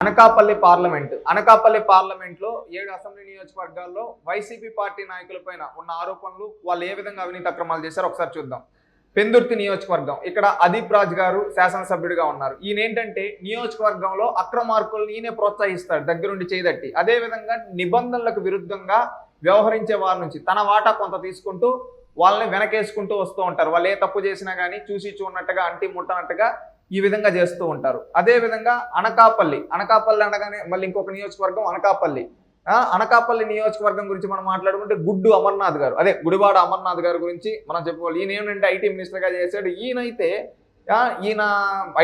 అనకాపల్లి పార్లమెంట్లో 7 అసెంబ్లీ నియోజకవర్గాల్లో YCP party నాయకులపైన ఉన్న ఆరోపణలు, వాళ్ళు ఏ విధంగా అవినీతి అక్రమాలు చేశారో ఒకసారి చూద్దాం. పెందుర్తి నియోజకవర్గం, ఇక్కడ అదీప్ రాజ్ గారు శాసనసభ్యుడిగా ఉన్నారు. ఈయన ఏంటంటే నియోజకవర్గంలో అక్రమార్కులను ఈయనే ప్రోత్సహిస్తాడు దగ్గరుండి చేయదట్టి. అదేవిధంగా నిబంధనలకు విరుద్ధంగా వ్యవహరించే వారి నుంచి తన వాటా కొంత తీసుకుంటూ వాళ్ళని వెనకేసుకుంటూ వస్తూ ఉంటారు. వాళ్ళు ఏ తప్పు చేసినా కానీ చూసి చూడనట్టుగా, అంటి ముట్టనట్టుగా ఈ విధంగా చేస్తూ ఉంటారు. అదేవిధంగా అనకాపల్లి అనగానే మళ్ళీ ఇంకొక నియోజకవర్గం అనకాపల్లి నియోజకవర్గం గురించి మనం మాట్లాడుకుంటే గుడ్డు అమర్నాథ్ గారు, అదే గుడివాడ అమర్నాథ్ గారి గురించి మనం చెప్పుకోవాలి. ఈయన ఏమంటే ఐటీ మినిస్టర్గా చేశాడు. ఈయన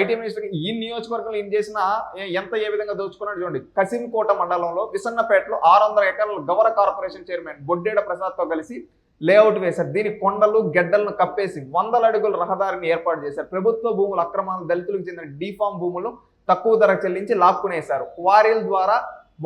ఐటీ మినిస్టర్, ఈ నియోజకవర్గంలో ఈయన చేసిన ఏ విధంగా దోచుకున్నాడు చూడండి. కసింకోట మండలంలో విసన్నపేటలో 600 ఎకరాల గవర కార్పొరేషన్ చైర్మన్ బొడ్డేడ ప్రసాద్తో కలిసి లేఅవుట్ వేశారు. దీని కొండలు గెడ్డలను కప్పేసి 100 అడుగుల రహదారిని ఏర్పాటు చేశారు. ప్రభుత్వ భూముల అక్రమాలు, దళితులకు చెందిన డీఫామ్ భూములు తక్కువ ధరకు చెల్లించి లాక్కునేశారు. క్వారీల ద్వారా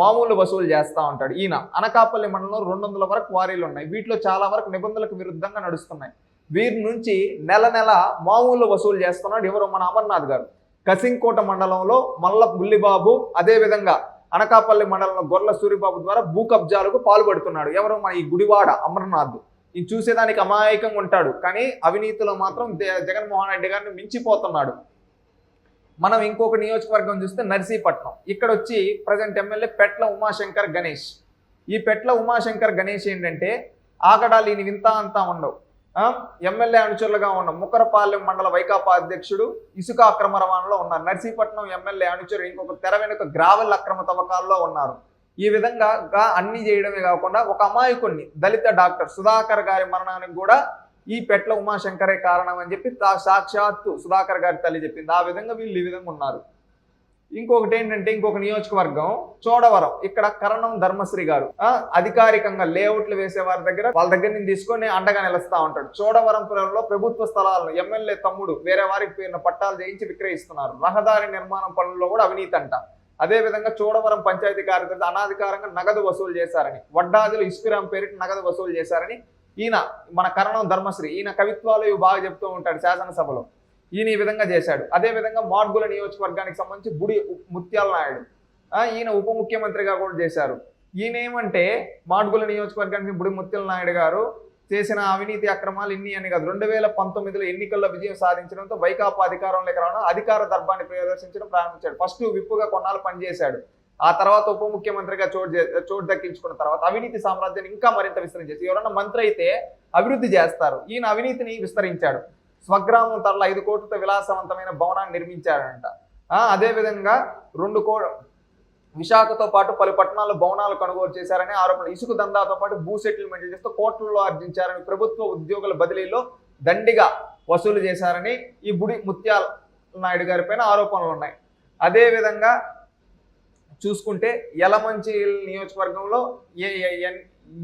మామూలు వసూలు చేస్తూ ఉంటాడు ఈయన. అనకాపల్లి మండలంలో 200 వరకు క్వారీలు ఉన్నాయి. వీటిలో చాలా వరకు నిబంధనలకు విరుద్ధంగా నడుస్తున్నాయి. వీరి నుంచి నెల మామూలు వసూలు చేస్తున్నాడు ఎవరు? మన అమర్నాథ్ గారు. కసింకోట మండలంలో మల్ల బుల్లిబాబు, అదేవిధంగా అనకాపల్లి మండలంలో గొర్ల సూరిబాబు ద్వారా భూ కబ్జాలకు పాల్పడుతున్నాడు ఎవరు? మన ఈ గుడివాడ అమర్నాథ్. ఈ చూసేదానికి అమాయకంగా ఉంటాడు, కానీ అవినీతిలో మాత్రం జగన్మోహన్ రెడ్డి గారిని మించిపోతున్నాడు. మనం ఇంకొక నియోజకవర్గం చూస్తే నర్సీపట్నం. ఇక్కడ వచ్చి ప్రజెంట్ ఎమ్మెల్యే పెట్ల ఉమాశంకర్ గణేష్. ఈ పెట్ల ఉమాశంకర్ గణేష్ ఏంటంటే ఆగడాలు ఈయన వింత అంతా ఉండవు. ఎమ్మెల్యే అనుచరులుగా ఉన్న ముకరపాలెం మండల వైకాపా అధ్యక్షుడు ఇసుక అక్రమ రవాణాలో ఉన్నారు. నర్సీపట్నం ఎమ్మెల్యే అనుచరుడు ఇంకొక తెర వెనుక గ్రావెల్ అక్రమ తవ్వకాల్లో ఉన్నారు. ఈ విధంగా అన్ని చేయడమే కాకుండా ఒక అమాయకుడిని, దళిత డాక్టర్ సుధాకర్ గారి మరణానికి కూడా ఈ పెట్ల ఉమాశంకరే కారణం అని చెప్పి సాక్షాత్తు సుధాకర్ గారి తల్లి చెప్పింది. ఆ విధంగా వీళ్ళు ఈ విధంగా ఉన్నారు. ఇంకొకటి ఏంటంటే ఇంకొక నియోజకవర్గం చోడవరం. ఇక్కడ కరణం ధర్మశ్రీ గారు అధికారికంగా లేఅవుట్లు వేసే వారి దగ్గర వాళ్ళ దగ్గర నుంచి తీసుకొని అండగా నిలుస్తా ఉంటాడు. చోడవరంపురంలో ప్రభుత్వ స్థలాలను ఎమ్మెల్యే తమ్ముడు వేరే వారికి పేరున పట్టాలు చేయించి విక్రయిస్తున్నారు. రహదారి నిర్మాణం పనుల్లో కూడా అవినీతి అంట. అదేవిధంగా చోడవరం పంచాయతీ కార్యదర్శి అనాధికారంగా నగదు వసూలు చేశారని, వడ్డాదులు ఇస్పిరాం పేరిట నగదు వసూలు చేశారని ఈయన మన కరణం ధర్మశ్రీ, ఈయన కవిత్వాలు ఇవి బాగా చెప్తూ ఉంటాడు శాసనసభలో. ఈయన ఈ విధంగా చేశాడు. అదేవిధంగా మాడ్గుల నియోజకవర్గానికి సంబంధించి బుడి ముత్యాల నాయుడు, ఈయన ఉప ముఖ్యమంత్రిగా కూడా చేశారు. ఈయన ఏమంటే మాడ్గుల నియోజకవర్గానికి బుడి ముత్యాల నాయుడు గారు చేసిన అవినీతి అక్రమాలు ఇన్ని అని కాదు. 2019లో ఎన్నికల్లో విజయం సాధించడంతో వైకాపా అధికారంలోకి రావడం, అధికార దర్బాన్ని ప్రదర్శించడం ప్రారంభించాడు. ఫస్ట్ విప్పుగా కొన్నాళ్ళు పనిచేశాడు. ఆ తర్వాత ఉప ముఖ్యమంత్రిగా చోటు దక్కించుకున్న తర్వాత అవినీతి సామ్రాజ్యాన్ని ఇంకా మరింత విస్తరించేసి, ఎవరన్నా మంత్రి అయితే అభివృద్ధి చేస్తారు, ఈయన అవినీతిని విస్తరించాడు. స్వగ్రామం తరల 5 కోట్లతో విలాసవంతమైన భవనాన్ని నిర్మించాడంట. అదేవిధంగా విశాఖతో పాటు పలు పట్టణాల్లో భవనాలు కొనుగోలు చేశారని ఆరోపణలు. ఇసుక దందాతో పాటు భూ సెటిల్మెంట్లు చేస్తూ కోట్లలో ఆర్జించారని, ప్రభుత్వ ఉద్యోగుల బదిలీలో దండిగా వసూలు చేశారని ఈ బుడి ముత్యాల నాయుడు గారి పైన ఆరోపణలు ఉన్నాయి. అదేవిధంగా చూసుకుంటే యలమంచి నియోజకవర్గంలో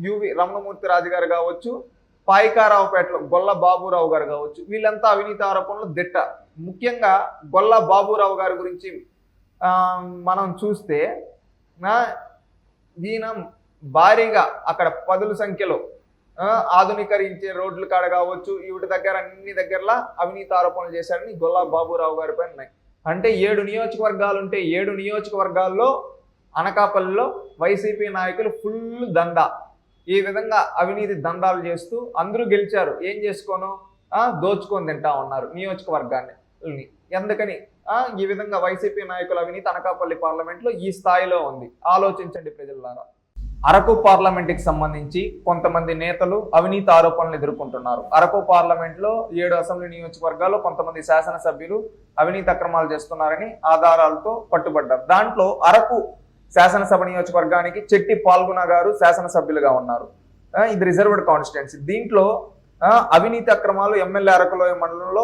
యువి రమణమూర్తి రాజు గారు కావచ్చు, పాయికారావుపేటలో గొల్ల బాబురావు గారు కావచ్చు, వీళ్ళంతా అవినీతి ఆరోపణలు దిట్ట. ముఖ్యంగా గొల్ల బాబురావు గారి గురించి మనం చూస్తే ఈయన భారీగా అక్కడ 10 సంఖ్యలో ఆధునీకరించే రోడ్ల కాడ కావచ్చు, వీటి దగ్గర అన్ని దగ్గరలా అవినీతి ఆరోపణలు చేశారని గొల్ల బాబురావు గారి పైన ఉన్నాయి. అంటే 7 నియోజకవర్గాలు ఉంటే 7 నియోజకవర్గాల్లో అనకాపల్లిలో వైసీపీ నాయకులు ఫుల్ దందా, ఈ విధంగా అవినీతి దందాలు చేస్తూ అందరూ గెలిచారు. ఏం చేసుకోను దోచుకొని తింటా ఉన్నారు నియోజకవర్గాన్ని. ఎందుకని ఈ విధంగా వైసీపీ నాయకుల అవినీతి అనకాపల్లి పార్లమెంట్లో ఈ స్థాయిలో ఉంది. ఆలోచించండి ప్రజలారా. అరకు పార్లమెంట్కి సంబంధించి కొంతమంది నేతలు అవినీతి ఆరోపణలు ఎదుర్కొంటున్నారు. అరకు పార్లమెంట్లో 7 అసెంబ్లీ నియోజకవర్గాల్లో కొంతమంది శాసనసభ్యులు అవినీతి అక్రమాలు చేస్తున్నారని ఆధారాలతో పట్టుబడ్డారు. దాంట్లో అరకు శాసనసభ నియోజకవర్గానికి చెట్టి పాల్గొన గారు శాసనసభ్యులుగా ఉన్నారు. ఇది రిజర్వ్డ్ కాన్స్టిట్యున్సీ. దీంట్లో అవినీతి అక్రమాలు ఎమ్మెల్యే అరకులోయ మండలంలో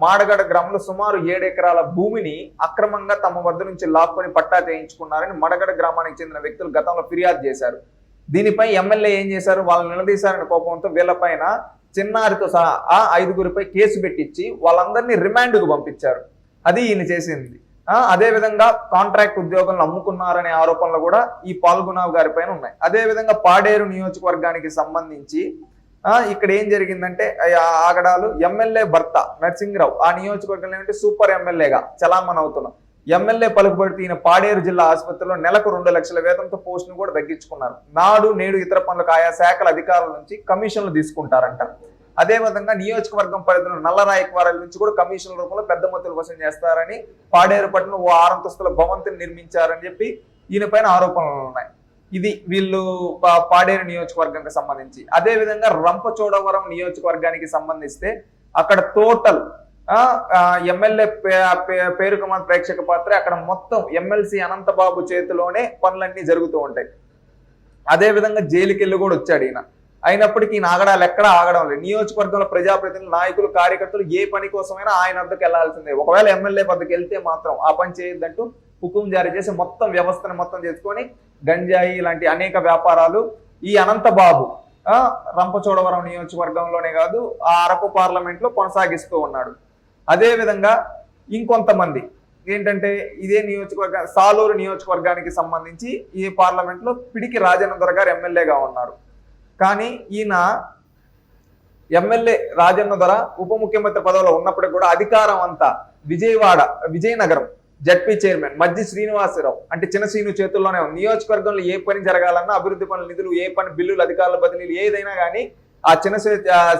మాడగడ గ్రామంలో సుమారు 7 ఎకరాల భూమిని అక్రమంగా తమ వద్ద నుంచి లాక్కొని పట్టా చేయించుకున్నారని మడగడ గ్రామానికి చెందిన వ్యక్తులు గతంలో ఫిర్యాదు చేశారు. దీనిపై ఎమ్మెల్యే ఏం చేశారు? వాళ్ళని నిలదీశారని కోపంతో వీళ్ళపైన చిన్నారితో సహా 5గురిపై కేసు పెట్టించి వాళ్ళందరినీ రిమాండ్కు పంపించారు. అది ఈయన చేసింది. అదేవిధంగా కాంట్రాక్ట్ ఉద్యోగులను అమ్ముకున్నారనే ఆరోపణలు కూడా ఈ పాల్గొనావ్ గారి పైన ఉన్నాయి. అదేవిధంగా పాడేరు నియోజకవర్గానికి సంబంధించి ఇక్కడ ఏం జరిగిందంటే ఆగడాలు ఎమ్మెల్యే భర్త నరసింహరావు ఆ నియోజకవర్గంలో సూపర్ ఎమ్మెల్యేగా చలామణి అవుతున్నాం. ఎమ్మెల్యే పలుకుబడితే ఈయన పాడేరు జిల్లా ఆసుపత్రిలో నెలకు 2 లక్షల వేతనంతో పోస్టును కూడా తగ్గించుకున్నారు. నాడు నేడు ఇతర పనులకు ఆయా శాఖల అధికారుల నుంచి కమిషన్లు తీసుకుంటారంట. అదేవిధంగా నియోజకవర్గం పరిధిలో నల్లరాయకవారాల నుంచి కూడా కమిషన్ల రూపంలో పెద్ద మొత్తాలు వసూలు చేస్తారని, పాడేరు పట్టణంలో ఓ 6 అంతస్తుల భవంతిని నిర్మించారని చెప్పి ఈయన పైన ఆరోపణలు ఉన్నాయి. ఇది వీళ్ళు పాడేరు నియోజకవర్గానికి సంబంధించి. అదేవిధంగా రంపచోడవరం నియోజకవర్గానికి సంబంధిస్తే అక్కడ టోటల్ ఎమ్మెల్యే పేరుకు మాత్రం ప్రేక్షక పాత్ర. అక్కడ మొత్తం ఎమ్మెల్సీ అనంతబాబు చేతిలోనే పనులన్నీ జరుగుతూ ఉంటాయి. అదేవిధంగా జైలుకెళ్ళి కూడా వచ్చాడు ఈయన. అయినప్పటికీ ఈయన ఆగడాలు ఎక్కడా ఆగడం లేదు. నియోజకవర్గంలో ప్రజాప్రతినిధులు, నాయకులు, కార్యకర్తలు ఏ పని కోసమైనా ఆయన వద్దకు వెళ్లాల్సిందే. ఒకవేళ ఎమ్మెల్యే వద్దకు వెళ్తే మాత్రం ఆ పని చేయొద్దంటూ హుకుం జారీ చేసి మొత్తం వ్యవస్థను మొత్తం చేసుకొని గంజాయి ఇలాంటి అనేక వ్యాపారాలు ఈ అనంతబాబు రంపచోడవరం నియోజకవర్గంలోనే కాదు ఆ అరకు పార్లమెంట్ లో కొనసాగిస్తూ ఉన్నాడు. అదే విధంగా ఇంకొంతమంది ఏంటంటే ఇదే నియోజకవర్గ సాలూరు నియోజకవర్గానికి సంబంధించి ఈ పార్లమెంట్ లో పిడికి రాజన్న దొర గారు ఎమ్మెల్యేగా ఉన్నారు. కానీ ఈయన ఎమ్మెల్యే రాజన్న దొర ఉప ముఖ్యమంత్రి పదవిలో ఉన్నప్పటికీ కూడా అధికారం అంతా విజయనగరం జడ్పీ చైర్మన్ మజ్జి శ్రీనివాసరావు అంటే చిన్న శ్రీను చేతుల్లోనే ఉంది. నియోజకవర్గంలో ఏ పని జరగాలన్నా, అభివృద్ధి పనుల నిధులు, ఏ పని బిల్లులు, అధికారుల బదిలీలు ఏదైనా కానీ ఆ చిన్న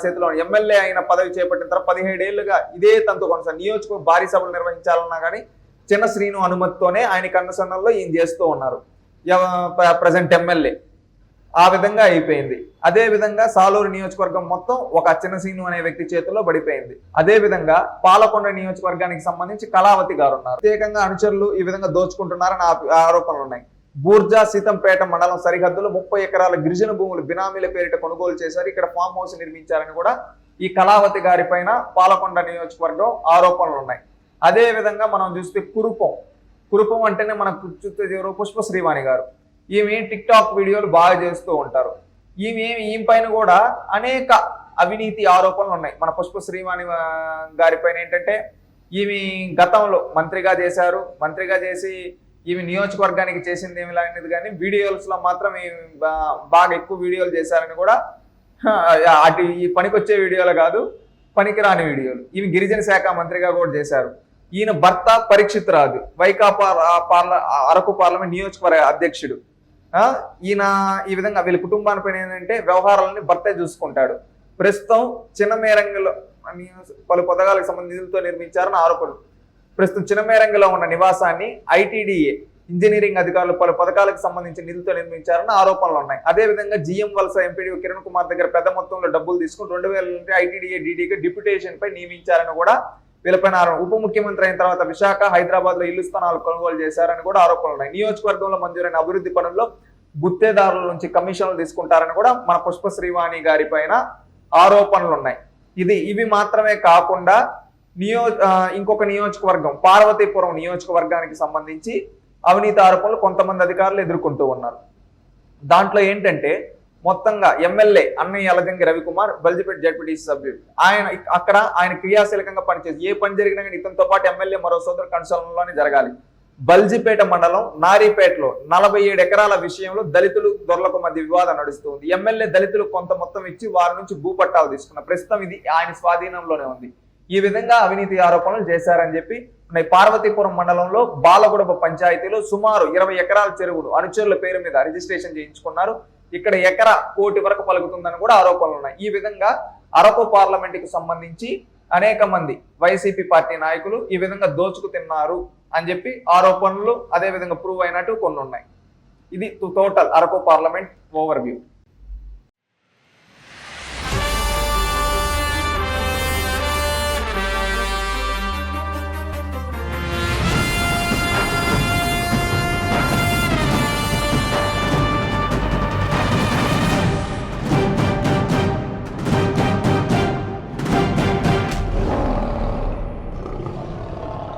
చేతిలో ఎమ్మెల్యే అయిన పదవి చేపట్టిన తర్వాత 17 ఏళ్లుగా ఇదే తంతు కొనసాగి నియోజకవర్గ భారీ సభలు నిర్వహించాలన్నా కానీ చిన్న శ్రీను అనుమతితోనే ఆయన కన్నుసన్నల్లో ఈయన చేస్తూ ఉన్నారు ప్రజెంట్ ఎమ్మెల్యే. ఆ విధంగా అయిపోయింది. అదే విధంగా సాలూరు నియోజకవర్గం మొత్తం ఒక చిన్న శ్రీను అనే వ్యక్తి చేతుల్లో పడిపోయింది. అదే విధంగా పాలకొండ నియోజకవర్గానికి సంబంధించి కళావతి గారు ఉన్నారు. ప్రత్యేకంగా అనుచరులు ఈ విధంగా దోచుకుంటున్నారని ఆరోపణలు ఉన్నాయి. బూర్జా సీతంపేట మండలం సరిహద్దులో 30 ఎకరాల గిరిజన భూములు బినామీల పేరిట కొనుగోలు చేశారు. ఇక్కడ ఫామ్ హౌస్ నిర్మించారని కూడా ఈ కళావతి గారి పైన పాలకొండ నియోజకవర్గం ఆరోపణలు ఉన్నాయి. అదే విధంగా మనం చూస్తే కురుపం అంటేనే మనకు పుష్ప శ్రీవాణి గారు. ఈమె టిక్ టాక్ వీడియోలు బాగా చేస్తూ ఉంటారు. ఈమె పైన కూడా అనేక అవినీతి ఆరోపణలు ఉన్నాయి. మన పుష్ప శ్రీవాణి గారి పైన ఏంటంటే ఈమె గతంలో మంత్రిగా చేశారు. మంత్రిగా చేసి ఈమె నియోజకవర్గానికి చేసింది ఏమి లాంటిది కానీ వీడియోస్ లో మాత్రం బాగా ఎక్కువ వీడియోలు చేశారని కూడా అటు ఈ పనికొచ్చే వీడియోలు కాదు, పనికిరాని వీడియోలు. ఈమె గిరిజన శాఖ మంత్రిగా కూడా చేశారు. ఈయన భర్త పరీక్షిత్ రాజు వైకాపా అరకు పార్లమెంట్ నియోజకవర్గ అధ్యక్షుడు. ఈయన ఈ విధంగా వీళ్ళ కుటుంబానిపైన ఏంటంటే వ్యవహారాలని భర్తే చూసుకుంటాడు. ప్రస్తుతం చిన్నమేరంగిలో పలు పథకాలకు సంబంధించి నిధులతో నిర్మించారని ఆరోపణలు. ప్రస్తుతం చిన్నమేరంగిలో ఉన్న నివాసాన్ని ఐటీడీఏ ఇంజనీరింగ్ అధికారులు పలు పథకాలకు సంబంధించి నిధులతో నిర్మించారని ఆరోపణలు ఉన్నాయి. అదేవిధంగా జిఎం వలస ఎంపీడీ కిరణ్ కుమార్ దగ్గర పెద్ద మొత్తంలో డబ్బులు తీసుకుని 2000 నుండి ఐటీడీఏ డీడీగా డిప్యూటేషన్ పై నియమించారని కూడా వీళ్ళపైన ఉప ముఖ్యమంత్రి అయిన తర్వాత విశాఖ, హైదరాబాద్ లో ఇళ్ల స్థానాలు కొనుగోలు చేశారని కూడా ఆరోపణలు ఉన్నాయి. నియోజకవర్గంలో మంజూరైన అభివృద్ధి పనుల్లో గుత్తేదారుల నుంచి కమిషన్లు తీసుకుంటారని కూడా మన పుష్ప శ్రీవాణి గారి పైన ఆరోపణలు ఉన్నాయి. ఇవి మాత్రమే కాకుండా ఇంకొక నియోజకవర్గం పార్వతీపురం నియోజకవర్గానికి సంబంధించి అవినీతి ఆరోపణలు కొంతమంది అధికారులు ఎదుర్కొంటూ ఉన్నారు. దాంట్లో ఏంటంటే మొత్తంగా ఎమ్మెల్యే అన్నయ్య యలజంగి రవికుమార్ బల్జిపేట జడ్పీటీసీ సభ్యుడు. ఆయన క్రియాశీలకంగా పనిచేసి ఏ పని జరిగినా కానీ ఇతనితో పాటు ఎమ్మెల్యే మరో సోదరు కన్సల్లోనే జరగాలి. బల్జిపేట మండలం నారీపేటలో 47 ఎకరాల విషయంలో దళితులు దొరలకు మధ్య వివాదం నడుస్తుంది. ఎమ్మెల్యే దళితులు కొంత మొత్తం ఇచ్చి వారి నుంచి భూపట్టాలు తీసుకున్న ప్రస్తుతం ఇది ఆయన స్వాధీనంలోనే ఉంది. ఈ విధంగా అవినీతి ఆరోపణలు చేశారని చెప్పి పార్వతీపురం మండలంలో బాలగుడప పంచాయతీలో సుమారు 20 ఎకరాల చెరువులు అనుచరుల పేరు మీద రిజిస్ట్రేషన్ చేయించుకున్నారు. ఇక్కడ ఎకరా 1 కోటి వరకు పలుకుతుందని కూడా ఆరోపణలు ఉన్నాయి. ఈ విధంగా అరకు పార్లమెంటుకు సంబంధించి అనేక మంది వైసీపీ పార్టీ నాయకులు ఈ విధంగా దోచుకు తిన్నారు అని చెప్పి ఆరోపణలు అదే విధంగా ప్రూవ్ అయినట్టు కొన్ని ఉన్నాయి. ఇది total Araku parliament over view.